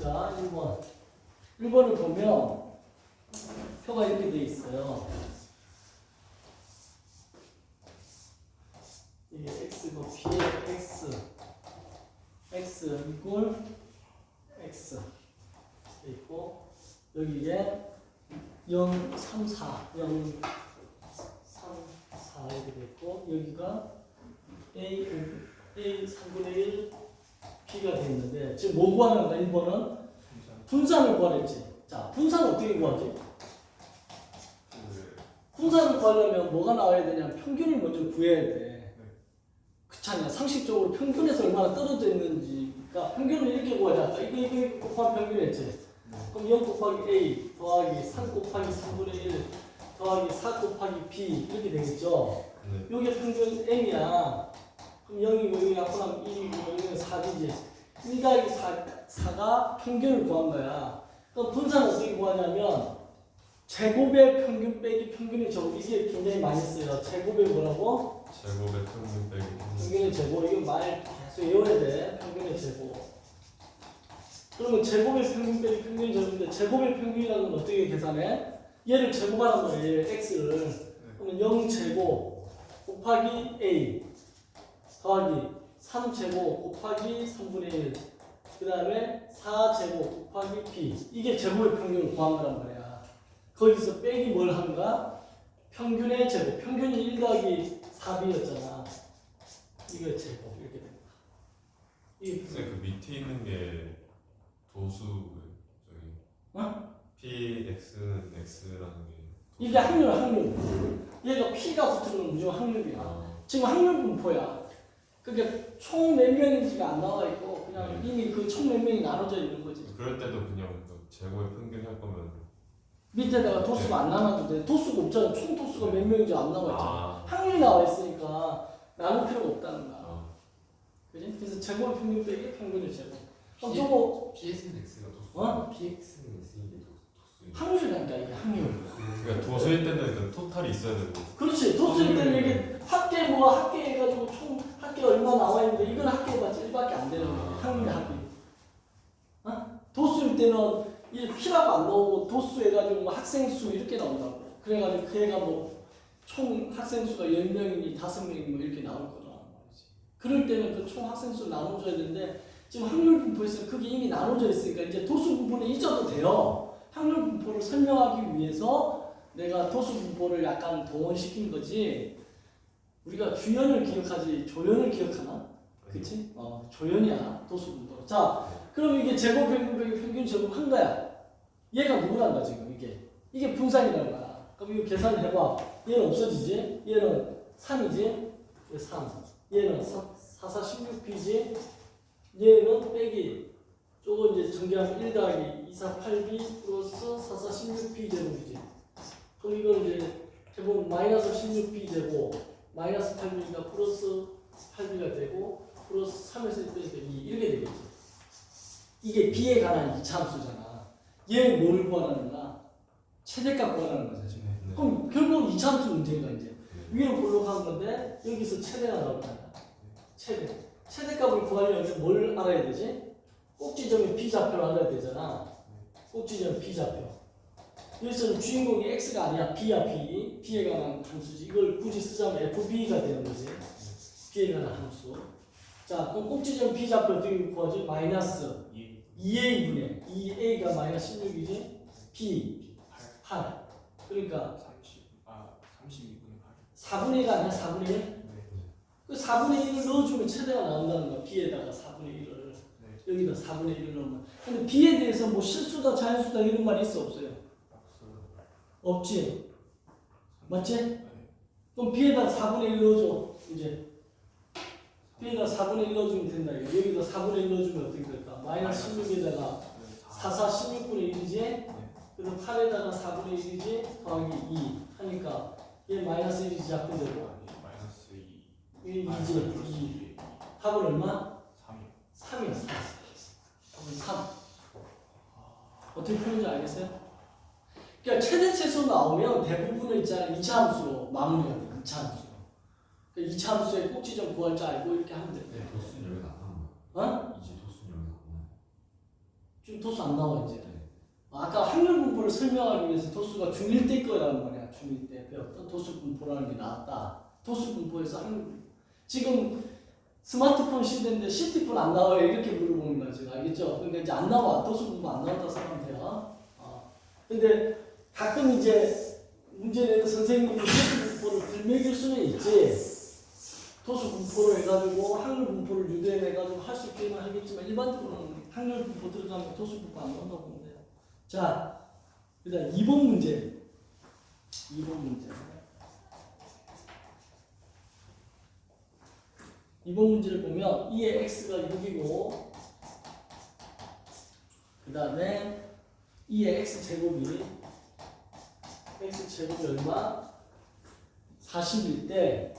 자, 1번. 1번을 보면 표가 이렇게 돼 있어요. 이게 x고 b의 x 이꼴 x 돼 있고 여기에 0, 3, 4 0, 3, 4 이렇게 돼 있고 여기가 a 3분의 1 b가 돼 있는데 지금 뭐 구하는 거야? 1번은 분산을 구하랬지. 자, 분산을 어떻게 구하지? 분산을 구하려면 뭐가 나와야 되냐? 평균을 먼저 구해야 돼. 그렇잖아. 상식적으로 평균에서 얼마나 떨어져 있는지. 그러니까 평균을 이렇게 구하자. 이거 곱하기 평균했지. 그럼 0 곱하기 a 더하기 3 곱하기 3분의 1 더하기 4 곱하기 b 이렇게 되겠죠. 요게 평균 m이야. 그럼 0이고 여기 약분하면 1이고 여기는 4이지. 1 더하기 4가 평균을 구한 거야. 그럼 분산은 어떻게 구하냐면 제곱의 평균 빼기 평균의 제곱. 이게 굉장히 많이 써요. 제곱의 뭐라고? 제곱의 평균 빼기 평균의 제곱. 이거 말 계속 외워야 돼. 평균의 제곱. 그러면 제곱의 평균 빼기 평균의 제곱인데 제곱의 평균이라는 건 어떻게 계산해? 얘를 제곱하는 거예요. x를. 그러면 0제곱 곱하기 a 더하기 3제곱 곱하기 3분의 1 그 다음에 4제곱 곱하기 b 이게 제곱의 평균을 구한 거란 말이야. 거기서 빼기 뭘 한가? 평균의 제곱. 평균이 1 더하기 4b였잖아. 이거 제곱 이렇게 됩니다. 이게 그 밑에 있는 게 도수 저기 px는 x라는 게 이게 확률. 얘가 p가 붙는 건 무조건 확률이야. 지금 확률 분포야. 그러니까 총 몇 명인지가 안 나와 있고 그냥 이미 그 총 몇 명이 나눠져 있는 거지. 그럴 때도 그냥 그 제곱의 평균 할 거면 밑에다가 도수가 안 나눠도 돼. 도수가 없잖아. 총 도수가 몇 명인지 안 나와 있잖아. 확률이 나와 있으니까 나눌 필요가 없다는 거야. 그지? 그래서 제곱 평균 빼기 평균의 제곱. 그럼 저거 PX는 X가 도수. PX는 X인데 도수. 확률이라니까 이게 확률. 그러니까 도수일 때는 그 토탈이 있어야 되고 그렇지. 도수일 때는 이게 합계 뭐가 합계 해가지고 총 합계 얼마 나와 있는데 이건 합계가 1밖에 안 되는 거야. 확률 합계. 도수일 때는 이 피라고 안 나오고 도수 해가지고 뭐 학생 수 이렇게 나온다고. 그래가지고 그 애가 뭐 총 학생 수가 10명이니 5명이니 뭐 이렇게 나올 거란 말이지. 그럴 때는 그 총 학생 수 나눠줘야 되는데 지금 확률 분포에서 그게 이미 나눠져 있으니까 이제 도수 분포는 잊어도 돼요. 확률 분포를 설명하기 위해서 내가 도수 분포를 약간 동원시킨 거지. 우리가 주연을 기억하지 조연을 기억하나? 그치? 조연이야 도수 분포. 자, 그럼 이게 제곱 평균 빼기 평균 제곱 한 거야. 얘가 누구란 거야 지금 이게 분산이라는 거야. 그럼 이거 계산을 해봐. 얘는 없어지지? 얘는 3이지? 3. 얘는 4, 4, 16p지? 얘는 빼기. 저거 이제 전개하면 1 더하기 2, 4, 8b 플러스 4, 4, 16p 제곱이지. 그럼 이걸 이제 해보면 마이너스 16p 제곱, 마이너스 8b가 플러스 8b가 되고, 플러스 3에서 빼니까 2 이렇게 되겠지. 이게 b에 관한 이차함수잖아. 얘는 뭘 구하라는가? 최대값 구하라는 거죠 지금. 그럼 결국 이차함수 문제인가 이제. 위로 볼록한 건데 여기서 최대가 나올 거야. 최대값을 구하려면 뭘 알아야 되지? 꼭지점의 b좌표를 알아야 되잖아. 꼭지점 b좌표. 여기서는 주인공이 x가 아니야. b야 b. b에 관한 함수지. 이걸 굳이 쓰자면 fb가 되는 거지. b에 관한 함수. 자, 그럼 꼭지점 b좌표 어떻게 구하지? 마이너스 2a분의 2a가 마이너스 16이지? b 8. 그러니까 32분의 8. 4분의 1가 아니야? 4분의 1? 그 4분의 1을 넣어주면 최대가 나온다는 거야. b에다가 4분의 1을. 여기다 4분의 1을 넣으면. 근데 b에 대해서 뭐 실수다 자연수다 이런 말이 있어 없어요? 없지? 맞지? 그럼 b에다 4분의 1 넣어줘. 이제 b에다 4분의 1 넣어주면 된다. 여기다 4분의 1 넣어주면 어떻게 될까? 마이너스 16에다가 4, 4, 16분의 1이지? 그래서 8에다가 4분의 1이지? 더하기 2 하니까 얘 마이너스 1이지 잡고 되고 마이너스 2. 1이지? 2 합은 얼마? 3이요. 3이야 3 합은 3 어떻게 푸는지 알겠어요? 그러니까 최대 최소 나오면 대부분은 있잖아 2차 함수로 마무리가 돼. 2차 함수로. 그러니까 2차 함수의 꼭지점 구할 줄 알고 이렇게 하면 돼. 도수는 여기다 안 나온 거야. 어? 이제 도수는 여기다 안 나온 거야. 좀 도수 안 나와 이제. 아까 확률 분포를 설명하기 위해서 도수가 중1 때 거라는 말이야. 중1 때 배웠던 도수 분포라는 게 나왔다. 도수 분포에서 확률 분포. 지금 스마트폰 시대인데 CT폰 안 나와요 이렇게 물어보는 거야 지금. 알겠죠? 그러니까 이제 안 나와. 도수 분포 안 나온다 생각하면 돼요. 근데 가끔 이제 문제 내는 선생님이 도수 분포를 들먹일 수는 있지. 도수 분포를 해가지고 확률 분포를 유도해가지고 할 수 있기는 하겠지만 일반적으로는 확률 분포 들어가면 도수 분포 안 나온다고 보면 돼요. 자, 그다음 2번 문제. 2번 문제. 2번 문제를 보면 2의 x가 6이고 그 다음에 2의 x제곱이 얼마? 40일 때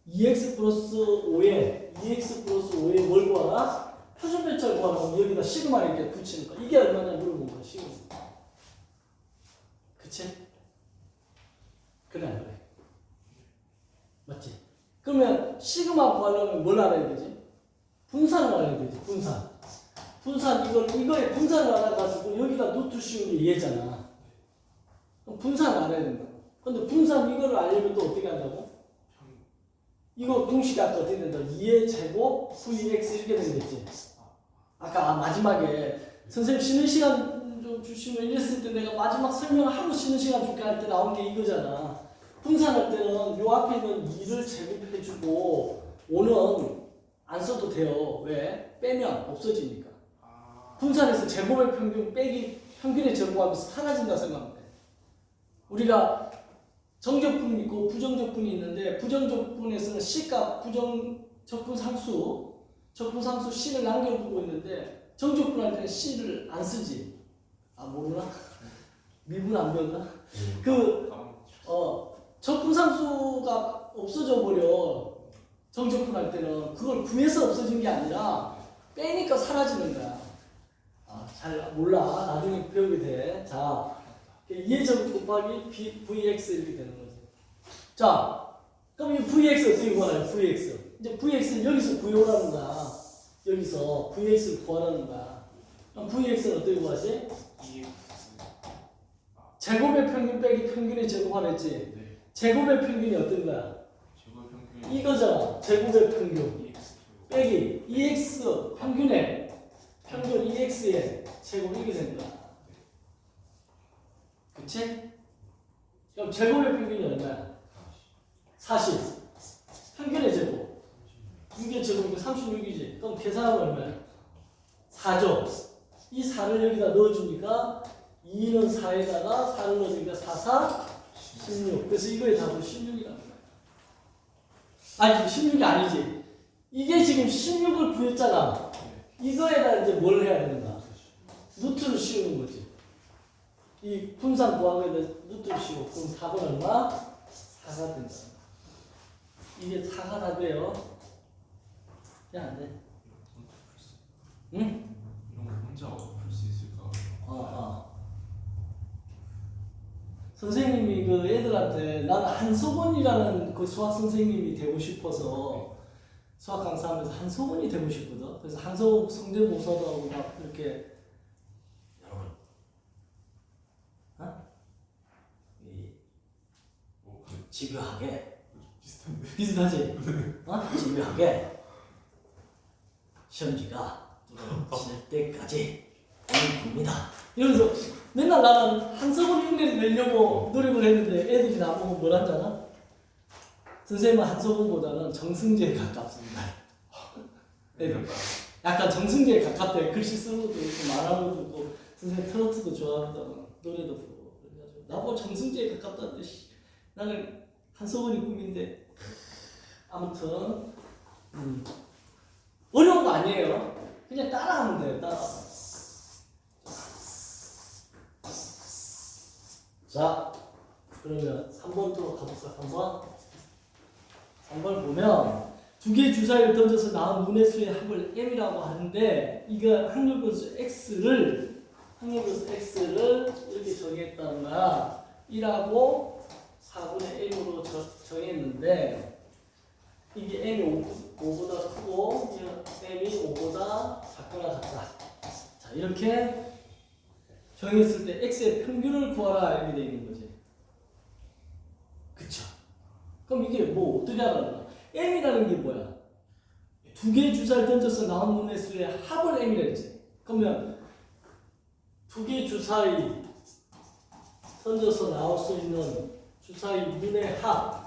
2x 플러스 5에 뭘 구하라? 표준 배차를 구하라고 여기다 시그마 이렇게 붙이는 거. 이게 얼마냐 물어본 거야, 시그마. 그치? 그래, 안 그래? 맞지? 그러면 시그마 구하려면 뭘 알아야 되지? 분산을 알아야 되지, 분산. 이거에 분산을 알아가지고 여기다 노트 씌우는 게 얘잖아. 그럼 분산을 알아야 된다고. 근데 분산 이거를 알려면 또 어떻게 한다고? 이거 공식이 아까 어떻게 된다? 2의 제곱 vx 이렇게 되겠지. 아까 마지막에 선생님 쉬는 시간 좀 주시면 이랬을 때 내가 마지막 설명을 하고 쉬는 시간 줄게 할 때 나온 게 이거잖아. 분산할 때는 요 앞에 있는 2를 제곱해주고 5는 안 써도 돼요. 왜? 빼면 없어지니까. 분산해서 제곱의 평균 빼기 평균의 제곱하면서 사라진다 생각하면 돼. 우리가 정적분이 있고 부정적분이 있는데 부정적분에서는 C값 적분상수 C를 남겨두고 있는데 정적분할 때는 C를 안 쓰지. 모르나? 미분 안 배웠나? 적분상수가 없어져 버려. 정적분할 때는 그걸 구해서 없어진 게 아니라 빼니까 사라지는 거야. 잘 몰라. 나중에 배우게 돼. 자, 2의 제곱 곱하기 vx 이렇게 되는 거지. 자, 그럼 이 vx 어떻게 구하나요? vx. 이제 vx는 여기서 구해오라는 거야. 여기서 vx를 구하라는 거야. 그럼 vx는 어떻게 구하지? 제곱의 평균 빼기 평균의 제곱하랬지. 네. 제곱의 평균이 어떤 거야? 제곱 평균 이거잖아. 제곱의 평균 빼기 2x 평균 2x의 제곱 이렇게 된 거야. 그치? 그럼 제곱의 평균이 얼마야? 40. 평균의 제곱. 6의 제곱이니까 36이지. 그럼 계산하면 얼마야? 4죠. 이 4를 여기다 넣어주니까 2는 4에다가 4를 넣어주니까 4, 4, 16. 그래서 이거의 답은 16이라는 거야. 아니, 16이 아니지. 이게 지금 16을 구했잖아. 이거에다 이제 뭘 해야 되는가? 루트를 씌우는 거지. 이 분산 구하기에다 루트를 씌우고 그럼 답은 얼마? 4가 된다. 이게 4가 답이에요. 야, 안 돼. 응? 이런 거 혼자 풀 수 있을까? 선생님이 그 애들한테 난 한석원이라는 그 수학 선생님이 되고 싶어서 수학 강사하면서 한석원이 되고 싶거든. 그래서 한석원 성대모사도 하고 막 이렇게 여러분, 집요하게 비슷하지? 집요하게 시험지가 뚫어질 때까지 오늘 봅니다. 이러면서 맨날 나는 한석원 흉내를 내려고 노력을 했는데 애들이 나보고 뭘 하잖아? 선생님은 한석원보다는 정승재에 가깝습니다. 애들 약간 정승재에 가깝대. 글씨 쓰는 것도 있고 말하는 것도 있고 선생님 트로트도 좋아하고 노래도 부르고 그래가지고 나보고 정승재에 가깝다는데 나는 한석원이 꿈인데 아무튼 어려운 거 아니에요. 그냥 따라하면 돼요. 따라. 자, 그러면 3번으로 가볼까? 3번 보면 두 개의 주사위를 던져서 나온 문의 수의 합을 m이라고 하는데 이거 확률 변수 x를 이렇게 정했다는 거야. 1하고 4분의 m으로 정했는데 이게 m이 5보다 크고 m이 5보다 작거나 같다. 자, 이렇게 정했을 때 x의 평균을 구하라 이렇게 돼 있는 거지. 그쵸? 그럼 이게 뭐 어떻게 알아나? m이라는 게 뭐야? 두 개의 주사를 던져서 나온 눈의 수의 합을 m이라 했지. 그러면 두 개의 주사위 던져서 나올 수 있는 주사위 눈의 합,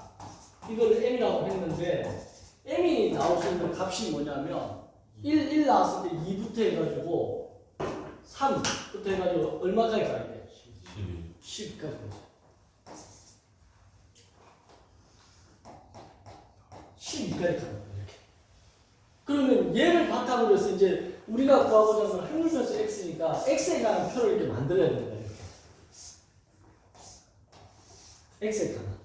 이걸 m이라고 했는데 m이 나올 수 있는 값이 뭐냐면 1 나왔을 때 2부터 해가지고 3부터 해가지고 얼마까지 가야 돼? 12. 10까지. 12까지 가는 거야, 이렇게. 그러면 얘를 바탕으로 해서 이제 우리가 구하고자 하는 확률변수 x니까 x에 관한 표를 이렇게 만들어야 된다, 이렇게. x에 관한.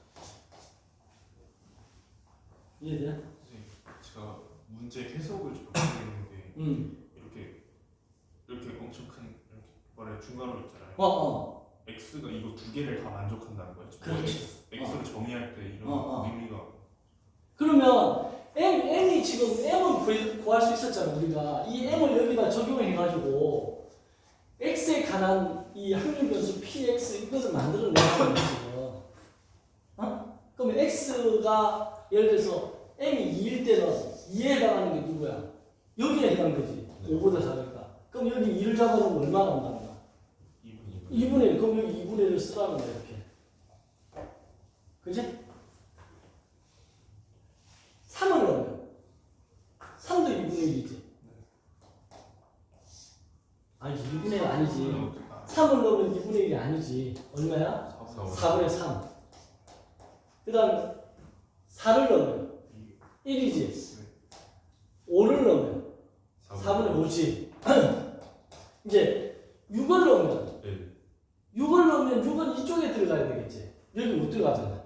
이해돼? 선생님, 제가 문제 해석을 좀 했는데 이렇게 엄청 큰 이렇게 말해 중괄호 있잖아요. x가 이거 두 개를 다 만족한다는 거예요. 그렇지. x를 정의할 때 이런 의미가. 그러면 m이 지금 m을 구할 수 있었잖아, 우리가. 이 m을 여기다 적용해가지고 x에 관한 이 확률변수 px 이것을 만들어내는 거예요, 지금. 그러면 x가 예를 들어서 m이 2일 때는 2에 해당하는 게 누구야? 여기에 해당되지. 5보다 작으니까. 그럼 여기 2를 잡아놓으면 얼마 나온다는 거야? 2분의 1. 그럼 여기 2분의 1을 쓰라는 거야, 이렇게. 그지? 3을 넣으면 3도 2분의 1이지. 아니지, 2분의 1 아니지. 3을 넣으면 2분의 1이 아니지. 얼마야? 4분의 3. 그 다음에 4를 넣으면 1이지. 5를 넣으면 4분의 5지. 이제 6을 넣으면 6을 넣으면 6은 이쪽에 들어가야 되겠지. 여기 못 들어가잖아.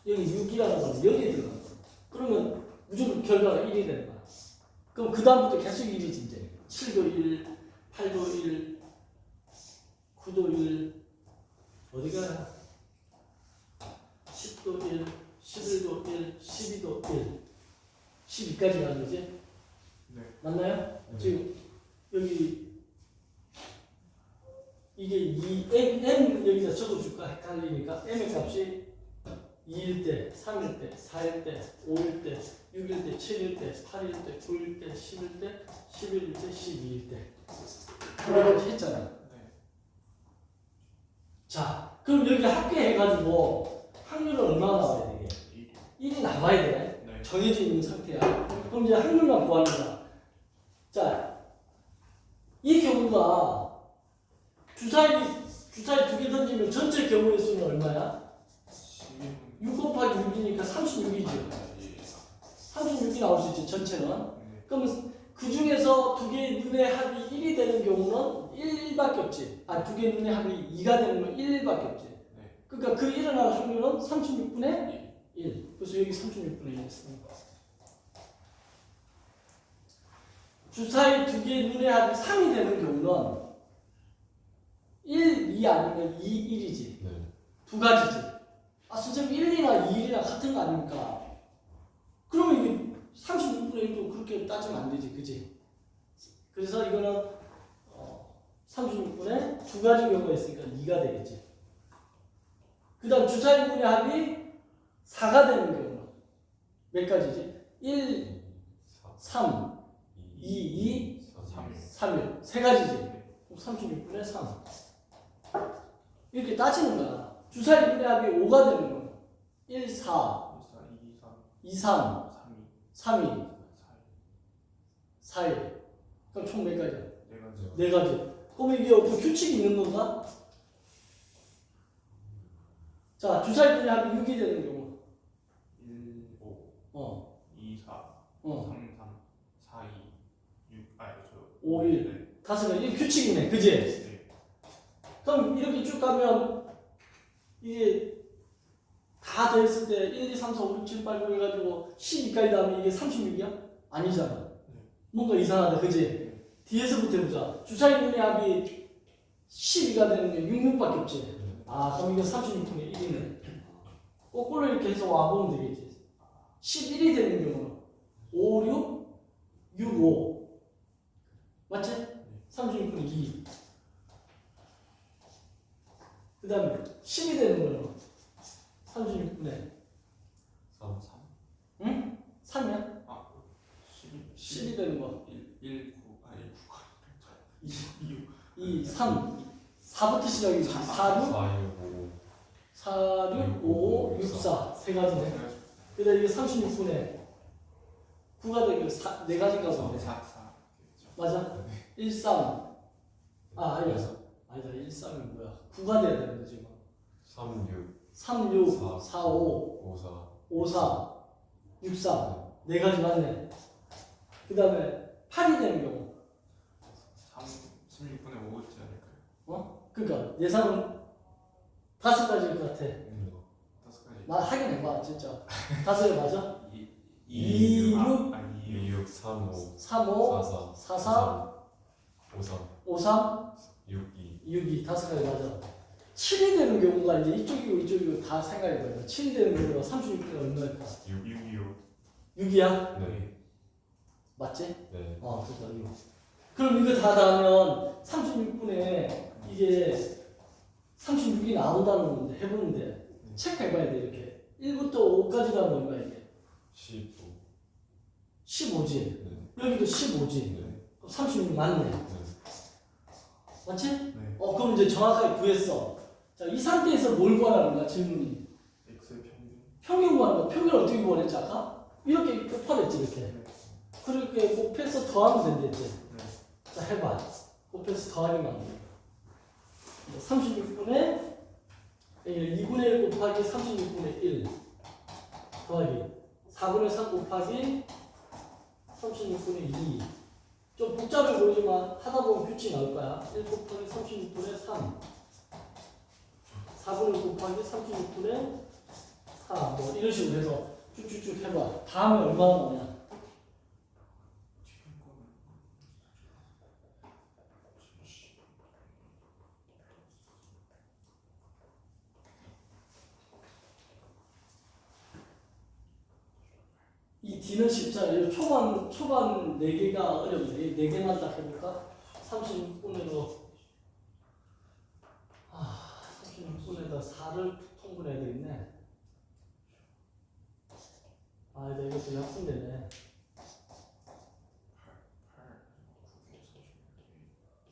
여기 6이라는 건 여기에 들어가. 그러면 무조건 결과가 1이 되는 거야. 그럼 그 다음부터 계속 1이지 이제. 7도 1, 8도 1, 9도 1, 어디가 10도 1, 11도 1, 12도 1, 12까지 가는 거지? 네. 맞나요? 지금 여기 이게 m 여기다 적어줄까? 헷갈리니까 m의 값이 2일 때, 3일 때, 4일 때, 5일 때, 6일 때, 7일 때, 8일 때, 9일 때, 10일 때, 11일 때, 12일 때 이렇게 했잖아. 네. 자, 그럼 여기 합계해가지고 확률은 얼마나 나와야 되게? 1이 나와야 돼. 네. 정해져 있는 상태야. 그럼 이제 확률만 구하는 거야. 자, 이 경우가 주사위 두 개 던지면 전체 경우의 수는 얼마야? 6 곱하기 6이니까 36이지. 36이 나올 수 있지, 전체는. 그러면 그 중에서 두 개의 눈의 합이 1이 되는 경우는 1밖에 없지. 두 개의 눈의 합이 2가 되는 건 1밖에 없지. 그러니까 그 일어날 확률은 36분의 1. 그래서 여기 36분의 1 했습니다. 주사위 두 개의 눈의 합이 3이 되는 경우는 1, 2 아니면 2, 1이지. 두 가지지. 선생님 1, 2나 2, 1이나 같은 거 아닙니까? 그러면 이게 36분의 1도 그렇게 따지면 안 되지, 그지? 그래서 이거는 36분의 두 가지 경우가 있으니까 2가 되겠지. 그 다음 주사위분의 합이 4가 되는 경우는 몇 가지지? 1, 3, 2, 2, 3일. 세 가지지. 그럼 36분의 3. 이렇게 따지는 거야. 주사위분의 합이 5가 되는 거야. 1, 4, 2, 3, 3, 2, 4일. 그럼 총 몇 가지야? 네 가지. 그럼 이게 어떤 규칙이 있는 건가? 자, 주사위분의 합이 6이 되는 경우. 1, 5, 2, 4, 3, 3, 4, 2, 6, 5, 1. 다섯 가지. 이게 규칙이네. 그지? 그럼 이렇게 쭉 가면 이게 다 더했을 때 1, 2, 3, 4, 5, 6, 7, 8, 9 해가지고 12까지 하면 이게 36이야? 아니잖아. 뭔가 이상하다. 그지? 뒤에서부터 해보자. 주사위분의 합이 12가 되는 게 6, 6밖에 없지. 그럼 이거 36분의 1이네. 거꾸로 이렇게 해서 와보면 되겠지. 11이 되는 경우는 5, 6, 6, 5 맞지? 36분의 2. 그 다음에 10이 되는 거는 36분의 3 응? 3이야? 10이 되는 거 1, 9, 2, 3, 4부터 시작이지. 4, 6, 4 4, 6, 6 5, 6, 4. 세 가지네. 그 다음에 이게 36분의 9가 되고 4, 네 가지가 보네. 4. 맞아? 1, 3. 아니다. 1, 3이 뭐야? 9가 돼야 되는 거지. 3 6 3, 6, 4, 5, 5 4 5, 4, 6, 4. 네 가지 맞네. 그 다음에 8이 되는 경우. 16분의 5지 않을까요? 그러니까 예상은 5가지일 것 같아. 5가지. 나 하긴 해봐 진짜. 5개 맞아? 2, 6, 2 6 3 5 3, 5, 4 4, 4, 5 3 5, 3, 6 2 6, 2. 5가지 맞아. 7이 되는 경우가 이제 이쪽이고 이쪽이고 다 생각해봐요. 7이 되는 경우가 36분의 얼마일까? 6, 6이요. 6이야? 네. 맞지? 네. 그래서 6. 그럼 이거 다 더하면 36분에 이게 36이 나온다는 건데 해보는데 체크해봐야 돼 이렇게. 1부터 5까지 가면 얼마야 이게? 15 15지. 네. 여기도 15지. 네. 36 맞네. 네. 맞지? 네. 그럼 이제 정확하게 구했어. 자, 이 상태에서 뭘 구하라는 거야 질문이? X의 평균. 평균 구하는 거. 평균을 어떻게 구하랬지 아까? 이렇게 곱하랬지 이렇게. 그렇게 곱해서 더하면 된댔지. 네. 자 해봐. 곱해서 더하기만 하면 돼. 36분의 2분의 1 곱하기 36분의 1 더하기 4분의 3 곱하기 36분의 2. 좀 복잡해 보이지만 하다 보면 규칙 나올 거야. 1 곱하기 36분의 3 4분의 1 곱하기 36분의 4 뭐 이런 식으로 해서 쭉쭉쭉 해봐. 다음에 얼마나 나오냐? 이 D는 쉽잖아요. 초반 4개가 어렵네. 4개만 딱 해볼까? 36분에도 36분에다 4를 통분해야 되겠네. 이것도 약분되네.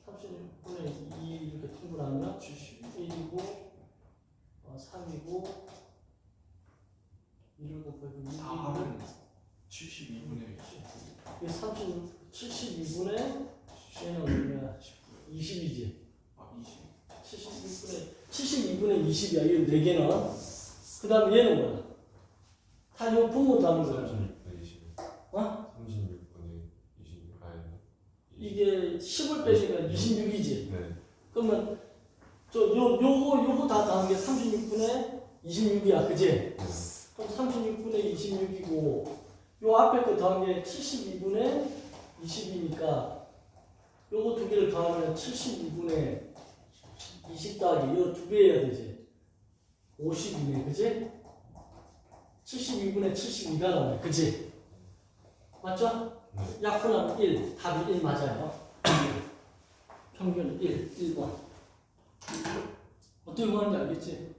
36분의 2 이렇게 통분하면 1이고 3이고 1을 곱하기 2이고 다음은 72분의 이게 72분의 얘는 얼마야? 20이지. 20. 72분의 20이야. 이 4개는. 그 다음에 얘는 뭐야? 다 이거 분모 하는 거야. 36분의 20 36분의 20 이게 10을 빼니까 26이지. 네. 그러면 요거 다 더한 게 36분의 26이야. 그지? 네. 그럼 36분의 26이고 요 앞에 거 더한 게 72분의 20이니까 요거 두 개를 더하면 72분의 20 더하기 요 두 배 해야 되지. 50이네. 그지? 72분의 72가 나오네. 그지? 맞죠? 네. 약분하면 1. 답이 1 맞아요. 평균은 1번. 어떻게 구하는지 알겠지?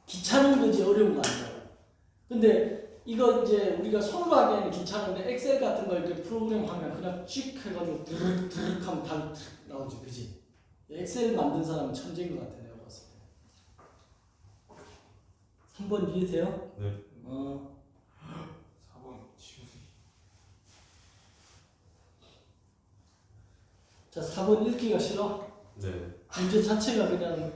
귀찮은 거지 어려운 거 아니야. 근데 이거 이제 우리가 손으로 하기에는 귀찮은데 엑셀 같은 거 이렇게 프로그램 하면 그냥 찍 해가지고 드륵 하면 답이 나오지. 그지? 엑셀 만든 사람은 천재인 것 같아 내가 봤을 때. 3번 이해돼요? 네. 4번 지훈이. 자 4번 읽기가 싫어? 네. 문제 자체가 그냥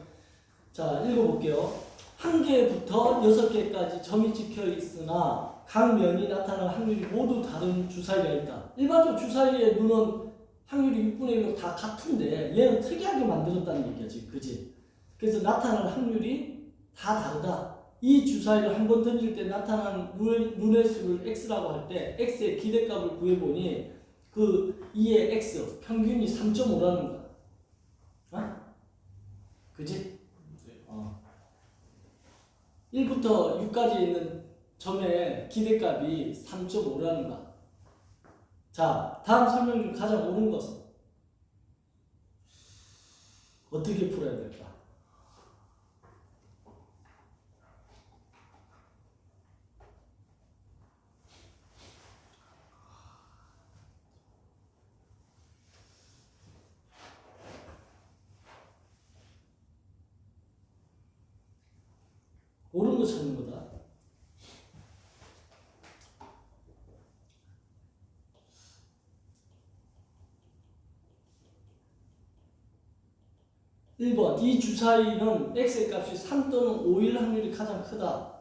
자 읽어볼게요. 1개부터 6개까지 점이 찍혀 있으나 각 면이 나타날 확률이 모두 다른 주사위가 있다. 일반적으로 주사위의 눈은 확률이 6분의 1로 다 같은데 얘는 특이하게 만들었다는 얘기야 지금. 그지? 그래서 나타날 확률이 다 다르다. 이 주사위를 한 번 던질 때 나타난 눈의 수를 x라고 할 때 x의 기대값을 구해보니 그 2의 x 평균이 3.5라는 거야. 그지? 1부터 6까지 있는 점의 기대값이 3.5라는 거. 자, 다음 설명 중 가장 옳은 것은 어떻게 풀어야 될까? 옳은 거 찾는 거다. (1번) 이 주사위는 x의 값이 3 또는 5일 확률이 가장 크다.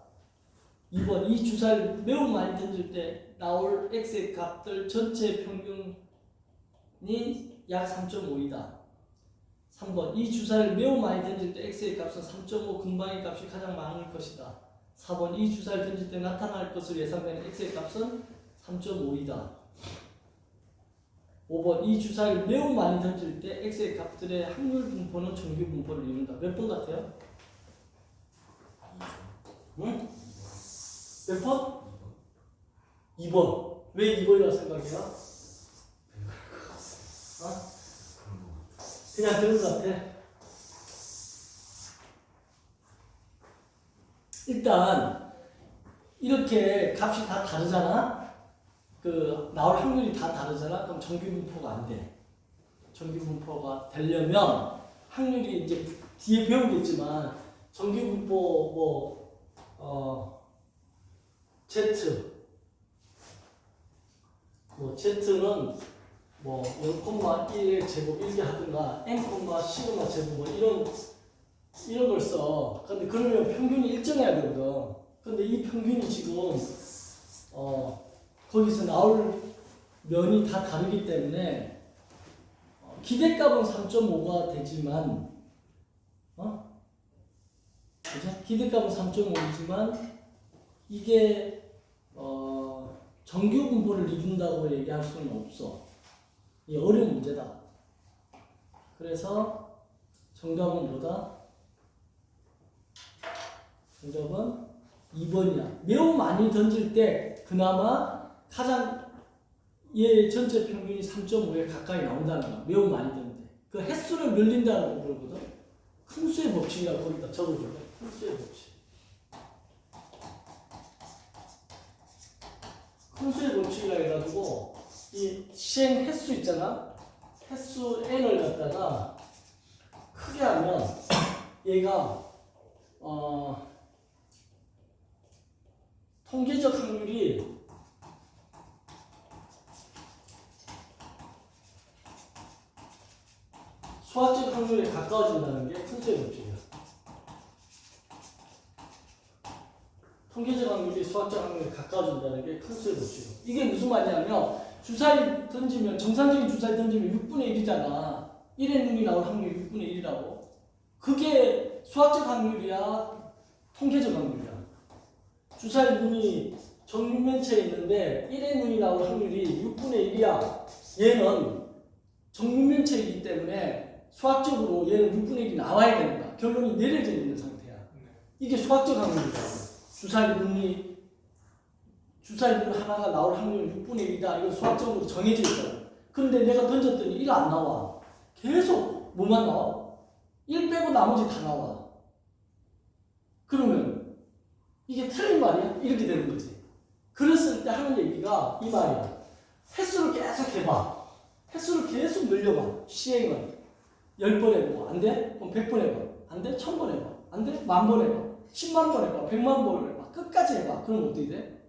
2번 이 주사위를 매우 많이 던질 때 나올 x의 값들 전체 평균이 약 3.5이다. 3번 이 주사위를 매우 많이 던질 때 x의 값은 3.5 근방의 값이 가장 많을 것이다. 4번 이 주사위를 던질 때 나타날 것으로 예상되는 x의 값은 3.5이다. 5번 이 주사위를 매우 많이 던질 때 x의 값들의 확률 분포는 정규 분포를 이룬다. 몇 번 같아요? 응? 몇 번? 2번. 왜 2번이라고 생각해요? 어? 그냥 그런 것 같아. 일단 이렇게 값이 다 다르잖아. 그 나올 확률이 다 다르잖아. 그럼 정규 분포가 안 돼. 정규 분포가 되려면 확률이 이제 뒤에 배우겠지만 정규 분포 Z Z는 0,1의 제곱 1개 하든가 n, 시그마 제곱 이런 걸 써. 근데 그러면 평균이 일정해야 되거든. 근데 이 평균이 지금 거기서 나올 면이 다 다르기 때문에 기대값은 3.5가 되지만 그죠? 기대값은 3.5이지만 이게 정규 분포를 이룬다고 얘기할 수는 없어. 이 어려운 문제다. 그래서 정답은 뭐다? 정답은 2번이야. 매우 많이 던질 때 그나마 가장 얘 전체 평균이 3.5에 가까이 나온다는 거야. 매우 많이 던질 때. 그 횟수를 늘린다는 거 그러거든. 큰 수의 법칙이라고 거기다 적어줘. 큰 수의 법칙. 큰 수의 법칙이라 해가지고 이 시행 횟수 있잖아. 횟수 n을 갖다가 크게 하면 얘가 통계적 확률이 수학적 확률에 가까워진다는 게 큰 수의 법칙이야. 통계적 확률이 수학적 확률에 가까워진다는 게 큰 수의 법칙이야. 이게 무슨 말이냐면 주사위 던지면 정상적인 주사위 던지면 6분의 1이잖아. 1의 눈이 나올 확률이 6분의 1이라고. 그게 수학적 확률이야, 통계적 확률이야. 주사위 눈이 정육면체에 있는데 1의 눈이 나올 확률이 6분의 1이야. 얘는 정육면체이기 때문에 수학적으로 얘는 6분의 1이 나와야 되는 거야. 결론이 내려져 있는 상태야. 이게 수학적 확률이다. 주사위 눈 하나가 나올 확률은 6분의 1이다. 이거 수학적으로 정해져 있잖아. 그런데 내가 던졌더니 1 안 나와. 계속 뭐만 나와? 1 빼고 나머지 다 나와. 그러면 이게 틀린 말이야? 이렇게 되는 거지. 그랬을 때 하는 얘기가 이 말이야. 횟수를 계속 해봐. 횟수를 계속 늘려봐. 시행을 10번 해보고 안 돼? 그럼 100번 해봐. 안 돼? 1000번 해봐. 안 돼? 10,000번 해봐. 10만 번 해봐. 100만 번 해봐. 끝까지 해봐. 그럼 어떻게 돼?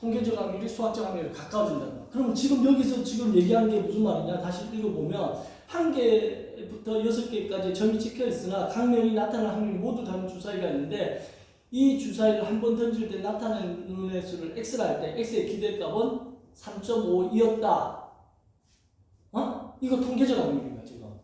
통계적 확률이 수학적 확률에 가까워진다는 거야. 그럼 지금 여기서 지금 얘기하는 게 무슨 말이냐? 다시 읽어보면 1개부터 6개까지 점이 찍혀 있으나 각 면이 나타날 확률이 모두 다른 주사위가 있는데 이 주사위를 한 번 던질 때 나타나는 횟수를 x라 할 때 x의 기대값은 3.5이었다. 이거 통계적 확률이야 지금.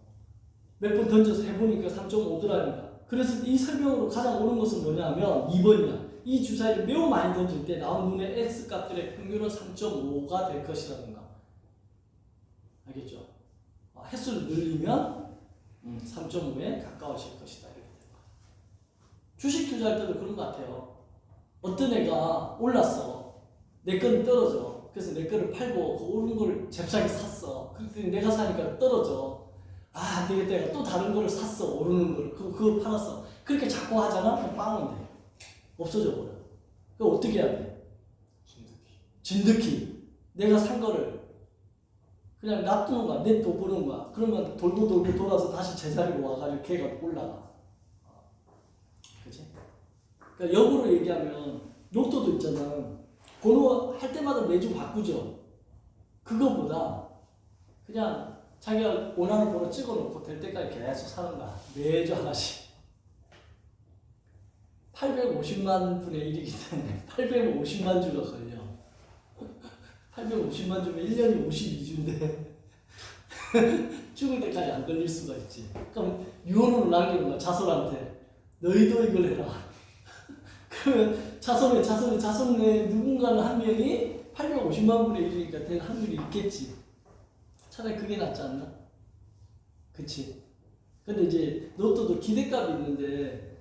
몇 번 던져서 해보니까 3.5더라니까. 그래서 이 설명으로 가장 옳은 것은 뭐냐면 2번이야. 이 주사위를 매우 많이 던질 때 나온 눈의 x값들의 평균은 3.5가 될 것이라는 거. 알겠죠? 횟수를 늘리면 3.5에 가까워질 것이다. 이렇게 된 거야. 주식 투자할 때도 그런 것 같아요. 어떤 애가 올랐어. 내 거는 떨어져. 그래서 내 거를 팔고 그 오른 걸 잽싸게 샀어. 그랬더니 내가 사니까 떨어져. 아, 안 되겠다. 내가 또 다른 거를 샀어. 오르는 걸. 그걸 팔았어. 그렇게 자꾸 하잖아? 그럼 빵은 돼. 없어져 버려. 그럼 어떻게 해야 돼? 진득히. 내가 산 거를 그냥 놔두는 거야. 내둬보는 거야. 그러면 돌고 돌고 돌아서 다시 제자리로 와가지고 걔가 올라가. 그치? 그러니까 역으로 얘기하면 로또도 있잖아. 번호 할 때마다 매주 바꾸죠. 그거보다 그냥 자기가 원하는 번호 찍어놓고 될 때까지 계속 사는 거야. 매주 하나씩. 850만 분의 1이기 때문에 850만 주가 걸려. 850만 주면 1년이 52주인데 죽을 때까지 안 걸릴 수가 있지. 그럼 유언으로 남기는 거야. 자손한테. 너희도 이걸 해라. 그러면 자손에 누군가는 한 명이 850만 분의 1이니까 될 확률이 있겠지. 차라리 그게 낫지 않나? 그치? 근데 이제 로또도 기대값이 있는데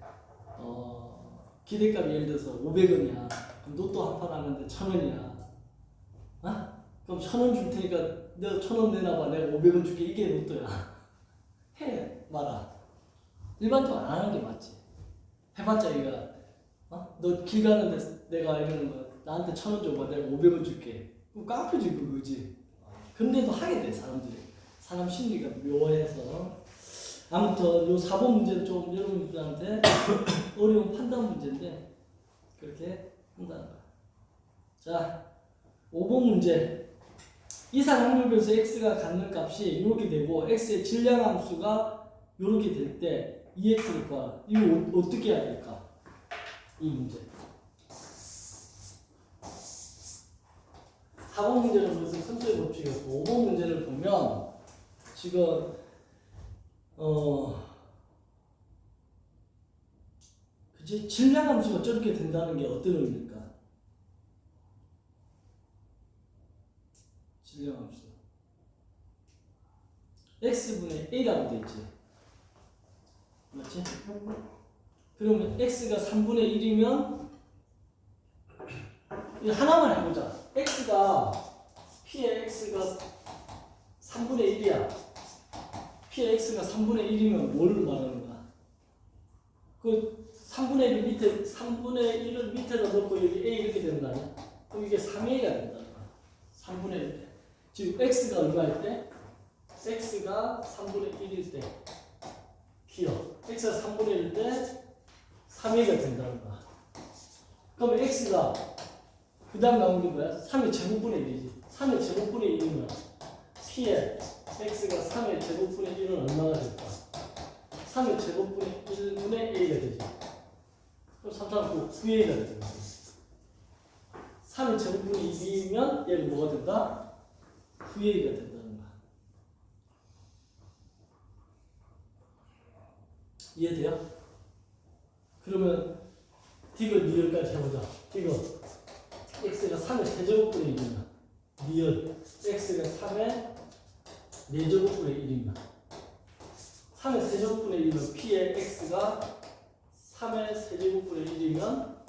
기대값이 예를 들어서 500원이야. 그럼 로또 한 판 하는데 1000원이야. 어? 그럼 1000원 줄 테니까 너 1000원 내놔봐. 내가 500원 줄게. 이게 로또야. 해 마라. 일반적으로 안 하는 게 맞지. 해봤자 이거 너 길 가는데 내가 이러는 거 나한테 1000원 줘봐. 내가 500원 줄게. 그럼 깡패지 그거지. 근데도 하게 돼 사람들이. 사람 심리가 묘해서. 아무튼 요 4번 문제는 좀 여러분들한테 어려운 판단 문제인데 그렇게 한다는 거야. 자, 5번 문제. 이상 확률별에서 x가 갖는 값이 이렇게 되고 x의 질량 함수가 이렇게 될 때 EX를 구하라. 이거 어떻게 해야 될까? 이 문제. 4번 문제는 무슨 선수의 법칙이었고 5번 문제를 보면 지금 그치? 질량 함수가 저렇게 된다는 게 어떤 의미일까? 질량 함수. x분의 a라고 돼 있지. 맞지? 그러면 x가 3분의 1이면 하나만 해보자. p의 x가 3분의 1이야. p의 x가 3분의 1이면 뭘 말하는 거야? 그 3분의 1을 밑에다 넣고 여기 a 이렇게 되는 거 아니야? 그럼 이게 3a가 된다는 거야. 3분의 1 때. 지금 x가 얼마일 때? x가 3분의 1일 때. 기억. x가 3분의 1일 때 3a가 된다는 거야. 그러면 x가 그 다음 나온 게 뭐야? 3의 제곱분의 1이지. 3의 제곱분의 1이면 p의 x가 3의 제곱분의 1은 얼마가 될까? 3의 제곱분의 1분의 a가 되지. 그럼 3, 3, 9a가 되는 거지. 3의 제곱분의 2이면 얘는 뭐가 된다? 9a가 된다는 거야. 이해돼요? 그러면 디귿 리을까지 해보자. 디귿 x가 3의 세제곱분의 1이면 리을 x가 3의 4제곱분의 1이면 3의 세제곱분의 1이면 p의 x가 3의 세제곱분의 1이면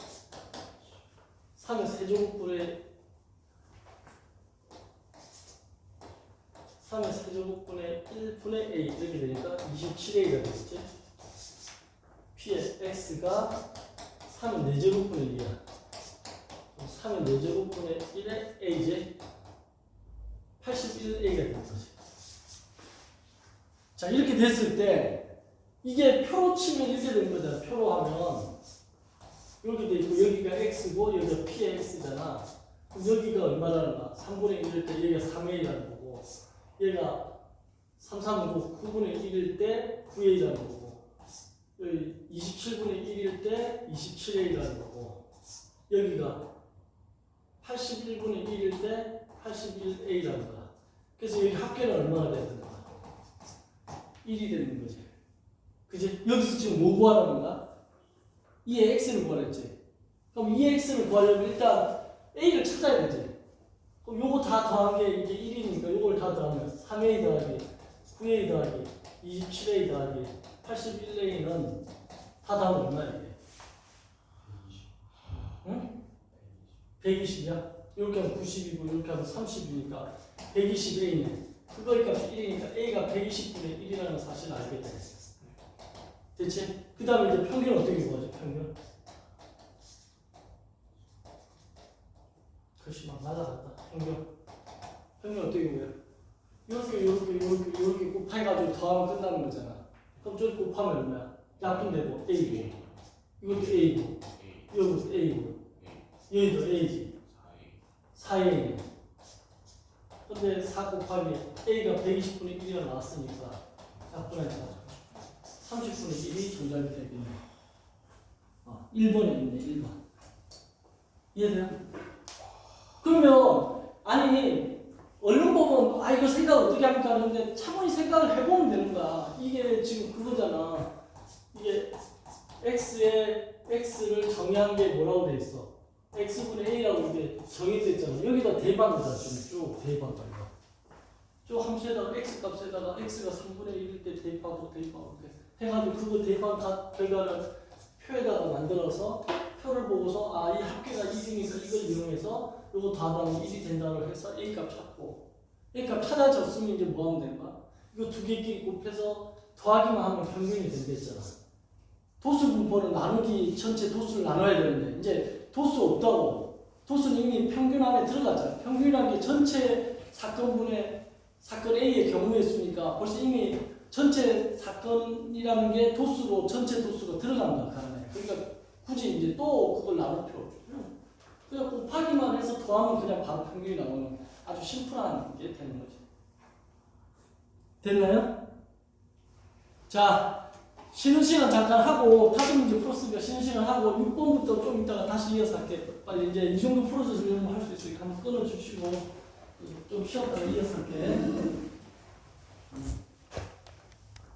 3의 세제곱분의 1분의 a 이렇게 되니까 27a가 되겠지. p의 x가 3의 4제곱분의 1이야. 3의 4제곱분의 1의 a지. 81a가 되는 거지. 자, 이렇게 됐을 때 이게 표로 치면 이렇게 되는 거잖아. 표로 하면 이렇게 돼 있고 여기가 x고 여기가 p의 x잖아. 그럼 여기가 얼마라는 거야? 3분의 1일 때 여기가 3a라는 거고 얘가 3, 3이고 9분의 1일 때 9a라는 거고 여기 27분의 1일 때 27a라는 거고 여기가 81분의 1일 때 81a라는 거야. 그래서 여기 합계는 얼마나 돼야 되는 거야? 1이 되는 거지. 그치? 여기서 지금 뭐 구하라는 거야? 2의 x를 구하랬지. 그럼 2의 x를 구하려면 일단 a를 찾아야 되지. 그럼 요거 다 더한 게 이게 1이니까 요걸 다 더하면 3a 더하기 9a 더하기 27A 더하기 81A는 다 답은 얼마야 이게? 응? 120이야? 이렇게 하면 90이고 이렇게 하면 30이니까 120A네. 그거의 값이 1이니까 A가 120분의 1이라는 사실을 알게 돼. 됐지? 그 다음에 이제 평균 어떻게 구하지? 평균? 글씨 막 날아갔다. 평균 어떻게 구해요? 이렇게 곱해가지고 더하면 끝나는 거잖아. 그럼 저기 곱하면 얼마야? 약분되고 A고 이것도 A고 이것도 A고 여기도 A지. 4A. 근데 4 곱하기 A가 120분의 1이라 나왔으니까 약분하자. 30분의 1이 정답이 되겠네. 1번에 있네. 1번. 이해돼요? 그러면 아니 얼른 보면 이거 생각 어떻게 합니까 하는데 차분히 생각을 해보면 되는 거야. 이게 지금 그거잖아. 이게 x를 정의한 게 뭐라고 돼 있어? x분의 a라고 이게 정의돼 있잖아. 여기다 대입합니다. 쭉 대입한다. 쭉 함수에다가 x 값에다가 x가 3분의 1일 때 대입하고 이렇게 해가지고 그거 대입한 결과를 표에다가 만들어서 표를 보고서 이 합계가 1이니까 이걸 이용해서 이거 더하면 1이 된다고 해서 a 값 찾고 a 값 찾아졌으면 이제 뭐 하면 되는 거야? 이거 두 개끼리 곱해서 더하기만 하면 평균이 된댔잖아. 도수 분포는 나누기 전체 도수를 나눠야 되는데 이제 도수 없다고. 도수는 이미 평균 안에 들어갔잖아. 평균이라는 게 전체 사건분의 사건 A의 경우의 수니까 벌써 이미 전체 사건이라는 게 도수로 전체 도수가 들어간다 그 안에. 그러니까 굳이 이제 또 그걸 나눌 필요 없죠. 그냥 곱하기만 해서 더하면 그냥 바로 평균이 나오는 아주 심플한 게 되는 거지. 됐나요? 자, 쉬는 시간 잠깐 하고 다섯 문제 풀었으니까 쉬는 시간 하고 6번부터 좀 이따가 다시 이어서 할게. 빨리 이제 이 정도 풀어서 할 수 있으니까 한번 끊어주시고 좀 쉬었다가 이어서 할게.